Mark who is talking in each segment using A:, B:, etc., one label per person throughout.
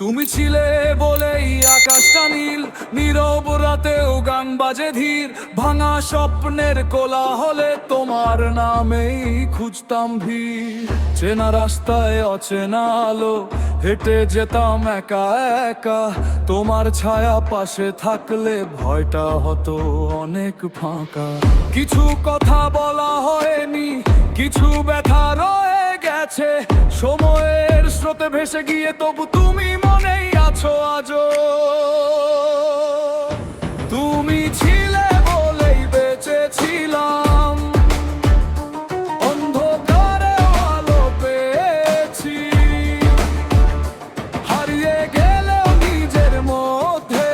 A: তুমি ছিলে বলেই আকাশটা নীল, নীরব রাতেও গান বাজে ধীর। ভাঙা স্বপ্নের কোলাহলে তোমার নামেই খুঁজতাম ভিড়। চেনা রাস্তায় অচেনা আলো, হেঁটে যেতাম একা একা। তোমার ছায়া পাশে থাকলে ভয়টা হতো অনেক ফাঁকা। কিছু কথা বলা হয়নি, কিছু ব্যথা রয়ে গেছে। সময়ের স্রোতে ভেসে গিয়ে তবু তুমি মনেই আছো আজও। তুমি ছিলে বলেই বেঁচেছিলাম, অন্ধকারে আলো পেয়েছি। হারিয়ে গেলেও নিজের মধ্যে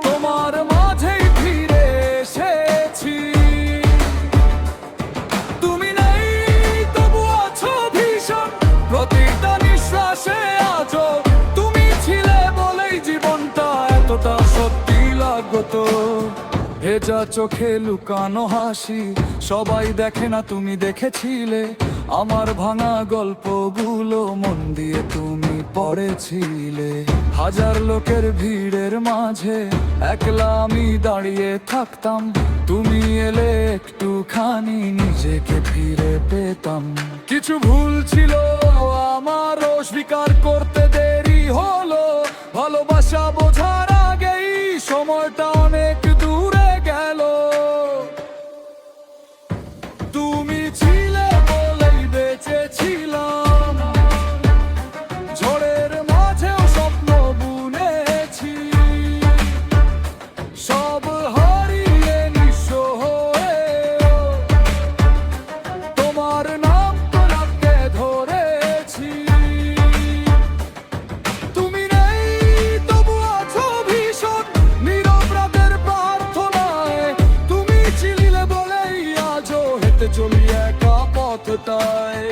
A: তোমার মাঝেই ফিরে এসেছি। তুমি নেই তবু আছো ভীষণ প্রতিটা নিঃশ্বাসে আজও। তুমি ছিলে বলেই জীবনটা এতটা সত্যি লাগতো। ভেজা চোখে লুকানো হাসি, সবাই দেখে না তুমি দেখেছিলে। আমার ভাঙা গল্পগুলো মন দিয়ে তুমি পড়েছিলে। হাজার লোকের ভিড়ের মাঝে একলা আমি দাঁড়িয়ে থাকতাম। তুমি এলে একটুখানি নিজেকে ফিরে পেতাম। কিছু ভুল ছিল আমারও, স্বীকার করতে দেরি হলো। ভালোবাসা বোঝার আগেই সময়টা অনেক দূরে গেল। তুমি ছিলে বলেই বেঁচেছিলাম, ঝড়ের মাঝেও স্বপ্ন বুনেছি। সব হারিয়ে নিঃস্ব হয়েও তোমার নাম তোলাকে ধরেছি। তুমি নেই তবু আছো ভীষণ নীরব রাতের প্রার্থনায়। তুমি ছিলে বলেই আজও হেঁটে চলি একা পথটায়।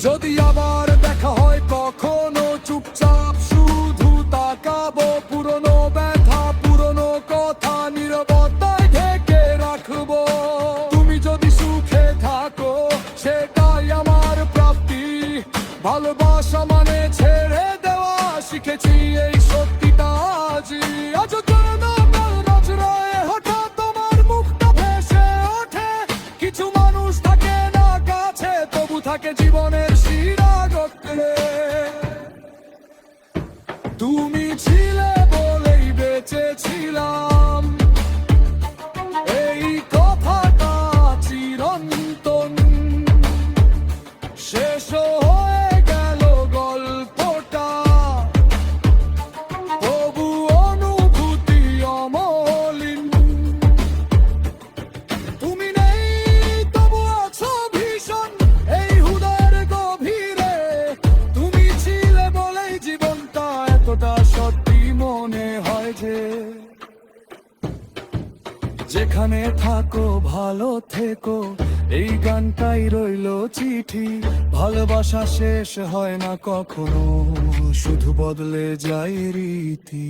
A: যদি আবার দেখা হয় কখনো, চুপচাপ শুধু তাকাবো। পুরনো ব্যথা পুরনো কথা নীরবতায় ঢেকে রাখবো। তুমি যদি সুখে থাকো সেটাই আমার প্রাপ্তি। ভালোবাসা মানে ছেড়ে দেওয়া শিখেছি এই সত্যিটা আজই। আজ জানা কাল নজরায় হঠাৎ তোমার মুখটা ভেসে ওঠে। কিছু মানুষ থাকে না কাছে, তবু থাকে জীবনের শিরাগতে। তুমি ছিলে বলেই বেঁচেছিলাম, এই কথাটা চিরন্তন। শেষ হয়ে গেল গল্পটা, তবু অনুভূতি অমলিন। তুমি নেই তবু আছো ভীষণ এই হৃদয়ের গভীরে। তুমি ছিলে বলেই জীবনটা এতটা সত্যি মনে হয় যে। যেখানে থাকো ভালো থেকো, এই গানটাই রইলো চিঠি। ভালোবাসা শেষ হয় না কখনো, শুধু বদলে যায় রীতি।